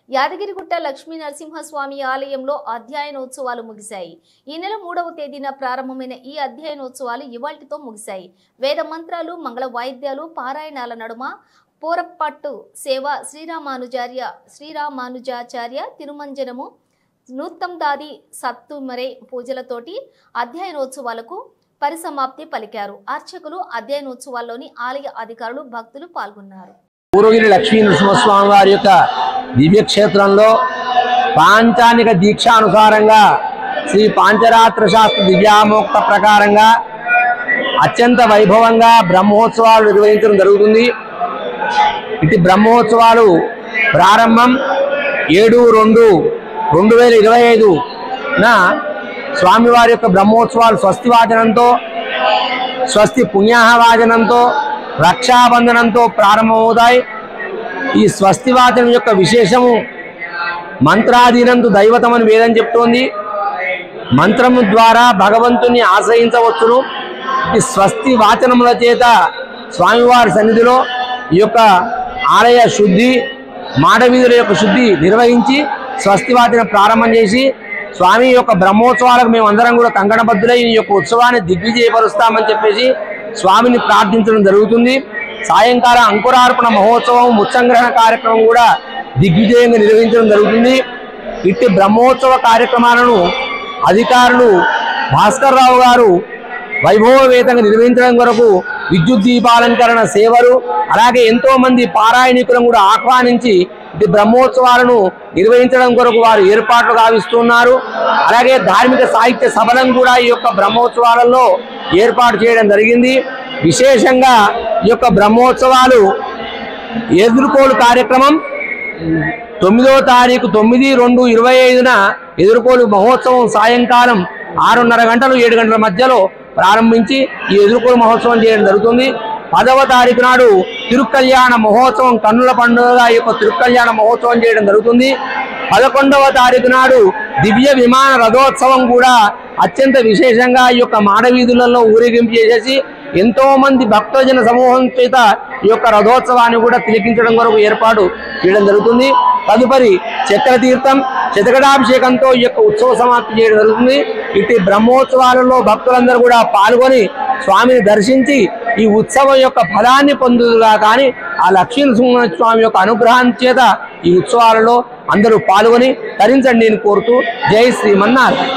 యాదగిరిగుట్ట లక్ష్మీ నరసింహస్వామి ఆలయంలో అధ్యయనోత్సవాలు ముగిశాయి. ఈ నెల 3వ తేదీన ప్రారంభమైన ఈ అధ్యయనోత్సవాలు ఇవాల్టితో ముగిశాయి. వేద మంత్రాలు, మంగళ వాయిద్యాలు, పారాయణాల నడుమ పోరప్పట్టు సేవ, శ్రీరామానుజాచార్య తిరుమంజనము, నూత్తందాది సత్తుమరే పూజలతోటి అధ్యయనోత్సవాలకు పరిసమాప్తి పలికారు. అర్చకులు, అధ్యయనోత్సవాల్లోని ఆలయ అధికారులు, భక్తులు పాల్గొన్నారు. పూర్వగిరి లక్ష్మీ నరసింహస్వామి వారి యొక్క దివ్యక్షేత్రంలో పాంచానిక దీక్షానుసారంగా శ్రీ పాంచరాత్ర శాస్త్ర దివ్యామోక్త ప్రకారంగా అత్యంత వైభవంగా బ్రహ్మోత్సవాలు నిర్వహించడం జరుగుతుంది. ఇటు బ్రహ్మోత్సవాలు ప్రారంభం 7/2/2025న స్వామివారి యొక్క బ్రహ్మోత్సవాలు స్వస్తి వాచనంతో, స్వస్తి పుణ్యాహ వాచనంతో, రక్షాబంధనంతో ప్రారంభమవుతాయి. ఈ స్వస్తి వాచనం యొక్క విశేషము మంత్రాధీనంతో దైవతమని వేదం చెప్తోంది. మంత్రము ద్వారా భగవంతుని ఆశ్రయించవచ్చును. ఈ స్వస్తి వాచనముల చేత స్వామివారి సన్నిధిలో ఈ యొక్క ఆలయ శుద్ధి, మాడవీధుల యొక్క శుద్ధి నిర్వహించి స్వస్తి వాచనం ప్రారంభం చేసి స్వామి యొక్క బ్రహ్మోత్సవాలకు మేమందరం కూడా కంకణబద్ధులై ఈ యొక్క ఉత్సవాన్ని దిగ్విజయపరుస్తామని చెప్పేసి స్వామిని ప్రార్థించడం జరుగుతుంది. సాయంకాలం అంకురార్పణ మహోత్సవం, ముత్సంగ్రహణ కార్యక్రమం కూడా దిగ్విజయంగా నిర్వహించడం జరుగుతుంది. ఇట్టి బ్రహ్మోత్సవ కార్యక్రమాలను అధికారులు భాస్కర్ రావు గారు వైభవవేతంగా నిర్వహించడం కొరకు విద్యుత్ దీపాలంకరణ సేవలు, అలాగే ఎంతో మంది పారాయణికులను కూడా ఆహ్వానించి ఇటు బ్రహ్మోత్సవాలను నిర్వహించడం కొరకు వారు ఏర్పాట్లు గావిస్తున్నారు. అలాగే ధార్మిక సాహిత్య సభలను కూడా ఈ యొక్క బ్రహ్మోత్సవాలలో ఏర్పాటు చేయడం జరిగింది. విశేషంగా ఈ యొక్క బ్రహ్మోత్సవాలు ఎదుర్కోలు కార్యక్రమం 9వ తారీఖు 9/2/25న ఎదుర్కోలు మహోత్సవం సాయంకాలం 6:30 గంటలు 7 గంటల మధ్యలో ప్రారంభించి ఈ ఎదుర్కోలు మహోత్సవం చేయడం జరుగుతుంది. 10వ తారీఖు నాడు తిరుకల్యాణ మహోత్సవం, కన్నుల పండుగగా ఈ యొక్క తిరుకల్యాణ మహోత్సవం చేయడం జరుగుతుంది. 11వ తారీఖు నాడు దివ్య విమాన రథోత్సవం కూడా అత్యంత విశేషంగా ఈ యొక్క మాడవీధులలో ఊరేగింపు చేసేసి ఎంతో మంది భక్తజన సమూహం చేత ఈ యొక్క రథోత్సవాన్ని కూడా తిలకించడం కొరకు ఏర్పాటు చేయడం జరుగుతుంది. తదుపరి చక్రతీర్థం, శతకడాభిషేకంతో ఈ యొక్క ఉత్సవ సమాప్తి చేయడం జరుగుతుంది. ఇట్టి బ్రహ్మోత్సవాలలో భక్తులందరూ కూడా పాల్గొని స్వామిని దర్శించి ఈ ఉత్సవం యొక్క ఫలాన్ని పొందుదుగా కానీ ఆ లక్ష్మీనరసింహస్వామి యొక్క అనుగ్రహం చేత ఈ ఉత్సవాలలో అందరూ పాల్గొని తరించండి అని కోరుతూ జై శ్రీమన్నారాయణ.